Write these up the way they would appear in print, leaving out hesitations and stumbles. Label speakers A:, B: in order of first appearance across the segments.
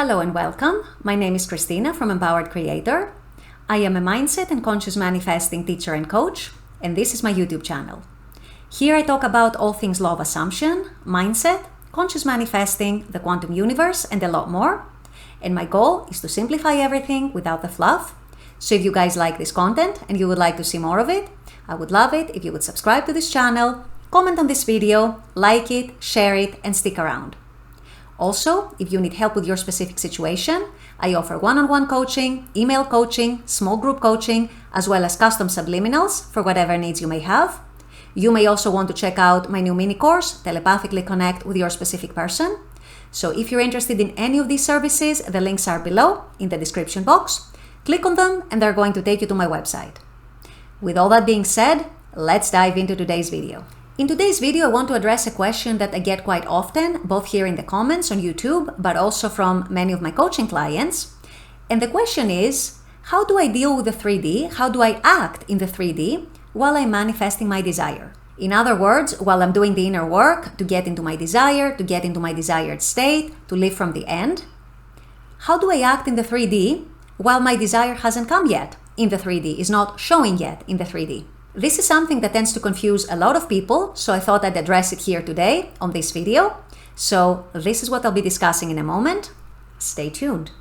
A: Hello and welcome. My name is Christina from Empowered Creator. I am a mindset and conscious manifesting teacher and coach, and this is my YouTube channel. Here I talk about all things law of assumption, mindset, conscious manifesting, the quantum universe, and a lot more. And my goal is to simplify everything without the fluff. So if you guys like this content and you would like to see more of it, I would love it if you would subscribe to this channel, comment on this video, like it, share it, and stick around. Also, if you need help with your specific situation, I offer one-on-one coaching, email coaching, small group coaching, as well as custom subliminals for whatever needs you may have. You may also want to check out my new mini course, Telepathically Connect with Your Specific Person. So if you're interested in any of these services, the links are below in the description box. Click on them and they're going to take you to my website. With all that being said, let's dive into today's video. In today's video, I want to address a question that I get quite often, both here in the comments on YouTube, but also from many of my coaching clients. And the question is, how do I deal with the 3D? How do I act in the 3D while I'm manifesting my desire? In other words, while I'm doing the inner work to get into my desire, to get into my desired state, to live from the end, how do I act in the 3D while my desire hasn't come yet in the 3D, is not showing yet in the 3D? This is something that tends to confuse a lot of people, so I thought I'd address it here today on this video. So this is what I'll be discussing in a moment. Stay tuned.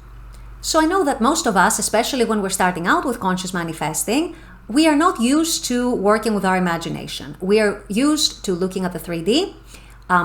A: So I know that most of us, especially when we're starting out with conscious manifesting, we are not used to working with our imagination. We are used to looking at the 3D,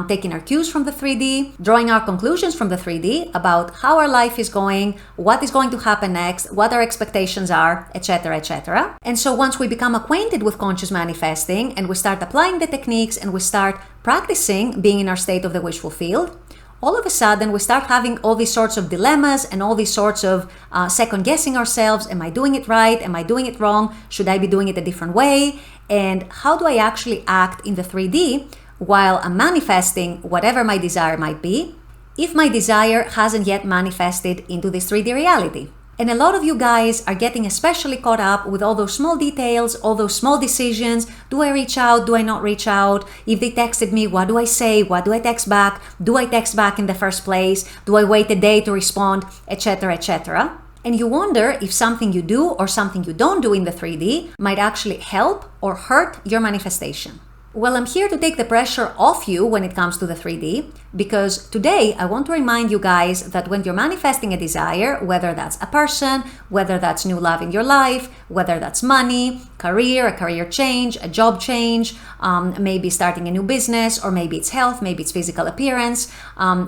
A: taking our cues from the 3D, drawing our conclusions from the 3D about how our life is going, what is going to happen next, what our expectations are, etc., etc. And so once we become acquainted with conscious manifesting and we start applying the techniques and we start practicing being in our state of the wishful field, all of a sudden we start having all these sorts of dilemmas and all these sorts of second guessing ourselves. Am I doing it right? Am I doing it wrong? Should I be doing it a different way? And how do I actually act in the 3D while I'm manifesting whatever my desire might be, if my desire hasn't yet manifested into this 3D reality? And a lot of you guys are getting especially caught up with all those small details, all those small decisions. Do I reach out? Do I not reach out? If they texted me, what do I say? What do I text back? Do I text back in the first place? Do I wait a day to respond? Etc., etc. And you wonder if something you do or something you don't do in the 3D might actually help or hurt your manifestation. Well, I'm here to take the pressure off you when it comes to the 3D, because today I want to remind you guys that when you're manifesting a desire, whether that's a person, whether that's new love in your life, whether that's money, career, a career change, a job change, maybe starting a new business, or maybe it's health, maybe it's physical appearance,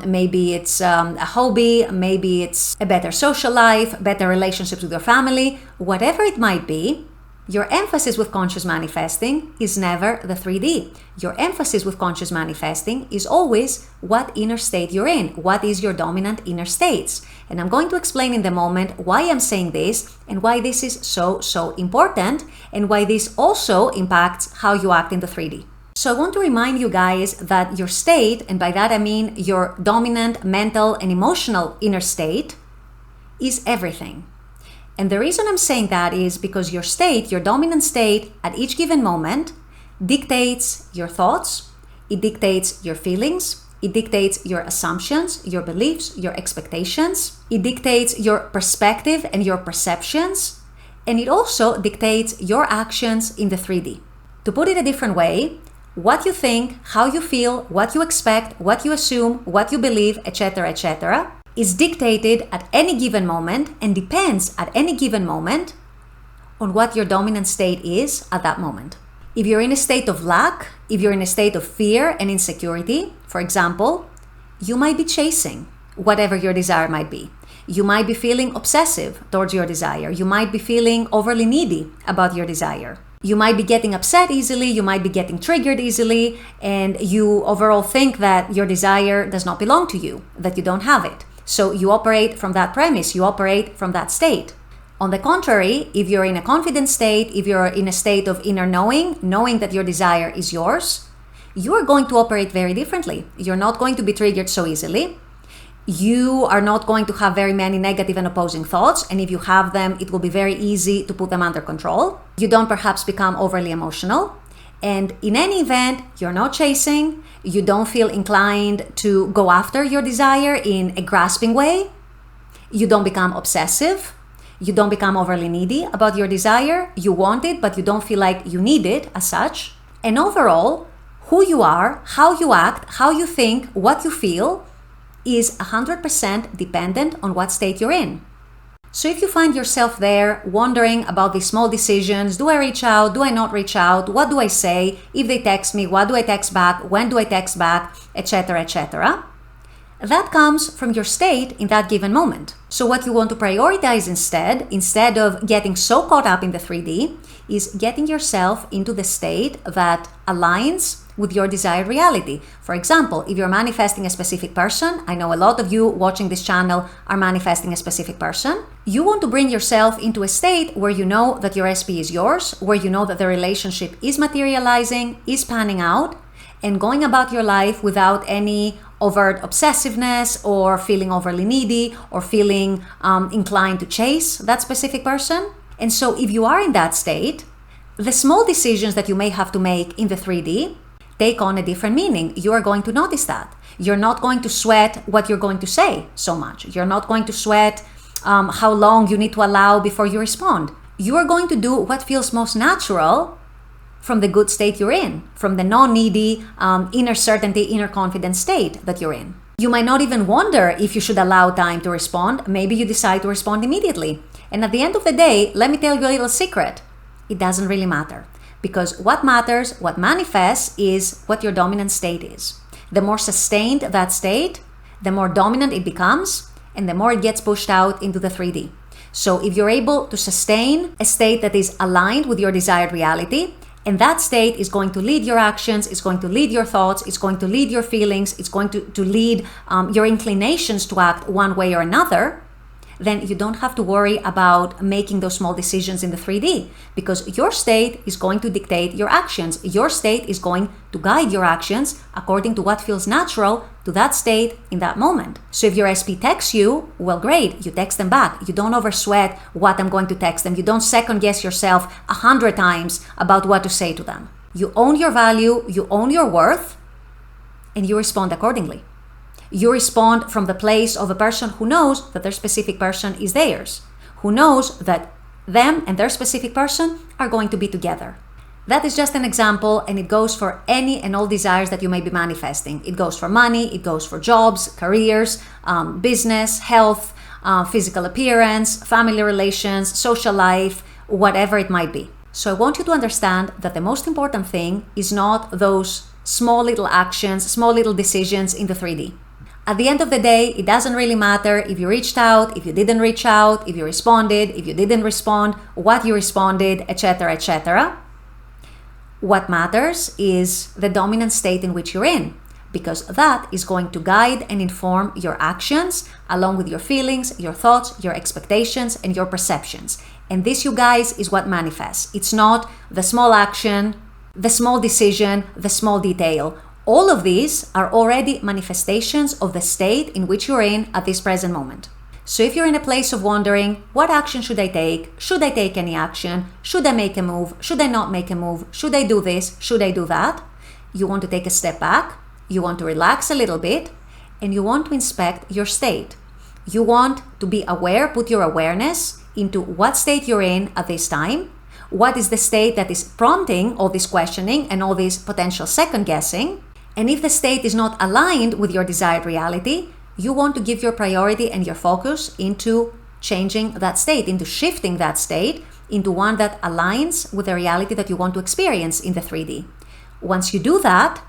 A: maybe it's a hobby, maybe it's a better social life, better relationships with your family, whatever it might be, your emphasis with conscious manifesting is never the 3D. Your emphasis with conscious manifesting is always what inner state you're in. What is your dominant inner states? And I'm going to explain in the moment why I'm saying this and why this is so important and why this also impacts how you act in the 3D. So I want to remind you guys that your state, and by that I mean your dominant mental and emotional inner state, is everything. And the reason I'm saying that is because your state, your dominant state at each given moment dictates your thoughts, it dictates your feelings, it dictates your assumptions, your beliefs, your expectations, it dictates your perspective and your perceptions, and it also dictates your actions in the 3D. To put it a different way, what you think, how you feel, what you expect, what you assume, what you believe, etc., etc., is dictated at any given moment and depends at any given moment on what your dominant state is at that moment. If you're in a state of lack, if you're in a state of fear and insecurity, for example, you might be chasing whatever your desire might be. You might be feeling obsessive towards your desire. You might be feeling overly needy about your desire. You might be getting upset easily, you might be getting triggered easily, and you overall think that your desire does not belong to you, that you don't have it. So you operate from that premise, you operate from that state. On the contrary, if you're in a confident state, if you're in a state of inner knowing that your desire is yours, you are going to operate very differently. You're not going to be triggered so easily. You are not going to have very many negative and opposing thoughts, and if you have them, it will be very easy to put them under control. You don't perhaps become overly emotional. And in any event, you're not chasing, you don't feel inclined to go after your desire in a grasping way. You don't become obsessive. You don't become overly needy about your desire. You want it, but you don't feel like you need it as such. And overall, who you are, how you act, how you think, what you feel is 100% dependent on what state you're in. So if you find yourself there wondering about these small decisions, do I reach out? Do I not reach out? What do I say? If they text me, what do I text back? When do I text back? Etc., etc. That comes from your state in that given moment. So what you want to prioritize instead of getting so caught up in the 3D, is getting yourself into the state that aligns with your desired reality. For example, if you're manifesting a specific person, I know a lot of you watching this channel are manifesting a specific person, you want to bring yourself into a state where you know that your SP is yours, where you know that the relationship is materializing, is panning out, and going about your life without any overt obsessiveness or feeling overly needy or feeling inclined to chase that specific person. And so if you are in that state, the small decisions that you may have to make in the 3D take on a different meaning. You are going to notice that. You're not going to sweat what you're going to say so much. You're not going to sweat how long you need to allow before you respond. You are going to do what feels most natural from the good state you're in, from the non-needy, inner certainty, inner confidence state that you're in. You might not even wonder if you should allow time to respond. Maybe you decide to respond immediately. And at the end of the day, let me tell you a little secret. It doesn't really matter. Because what matters, what manifests, is what your dominant state is. The more sustained that state, the more dominant it becomes, and the more it gets pushed out into the 3D. So if you're able to sustain a state that is aligned with your desired reality, and that state is going to lead your actions, it's going to lead your thoughts, it's going to lead your feelings, it's going to lead your inclinations to act one way or another, then you don't have to worry about making those small decisions in the 3D, because your state is going to dictate your actions. Your state is going to guide your actions according to what feels natural to that state in that moment. So if your SP texts you, well, great, you text them back. You don't oversweat what I'm going to text them. You don't second guess yourself 100 times about what to say to them. You own your value, you own your worth, and you respond accordingly. You respond from the place of a person who knows that their specific person is theirs, who knows that them and their specific person are going to be together. That is just an example, and it goes for any and all desires that you may be manifesting. It goes for money, it goes for jobs, careers, business, health, physical appearance, family relations, social life, whatever it might be. So I want you to understand that the most important thing is not those small little actions, small little decisions in the 3D. At the end of the day, it doesn't really matter if you reached out, if you didn't reach out, if you responded, if you didn't respond, what you responded, etc., etc. What matters is the dominant state in which you're in, because that is going to guide and inform your actions along with your feelings, your thoughts, your expectations, and your perceptions. And this, you guys, is what manifests. It's not the small action, the small decision, the small detail. All of these are already manifestations of the state in which you're in at this present moment. So if you're in a place of wondering, what action should I take? Should I take any action? Should I make a move? Should I not make a move? Should I do this? Should I do that? You want to take a step back, you want to relax a little bit, and you want to inspect your state. You want to be aware, put your awareness into what state you're in at this time. What is the state that is prompting all this questioning and all this potential second guessing? And if the state is not aligned with your desired reality, you want to give your priority and your focus into changing that state, into shifting that state into one that aligns with the reality that you want to experience in the 3D. Once you do that,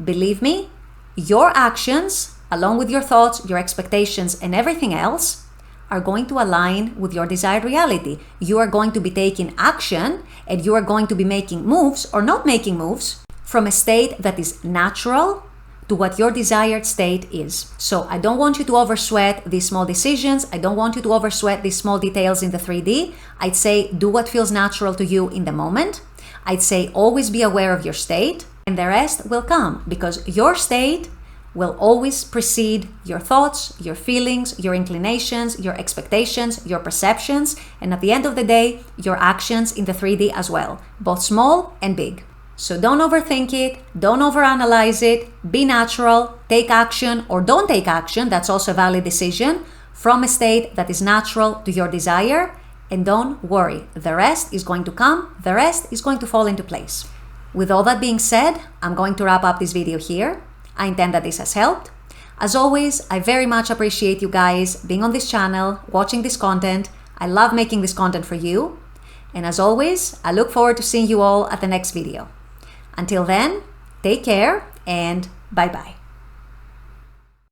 A: believe me, your actions, along with your thoughts, your expectations, and everything else, are going to align with your desired reality. You are going to be taking action, and you are going to be making moves or not making moves from a state that is natural to what your desired state is. So I don't want you to oversweat these small decisions. I don't want you to oversweat these small details in the 3D. I'd say do what feels natural to you in the moment. I'd say always be aware of your state, and the rest will come, because your state will always precede your thoughts, your feelings, your inclinations, your expectations, your perceptions, and at the end of the day, your actions in the 3D as well, both small and big. So don't overthink it, don't overanalyze it, be natural, take action or don't take action, that's also a valid decision. from a state that is natural to your desire. And don't worry, the rest is going to come, the rest is going to fall into place. With all that being said, I'm going to wrap up this video here. I intend that this has helped. As always, I very much appreciate you guys being on this channel, watching this content. I love making this content for you. And as always, I look forward to seeing you all at the next video. Until then, take care and bye-bye.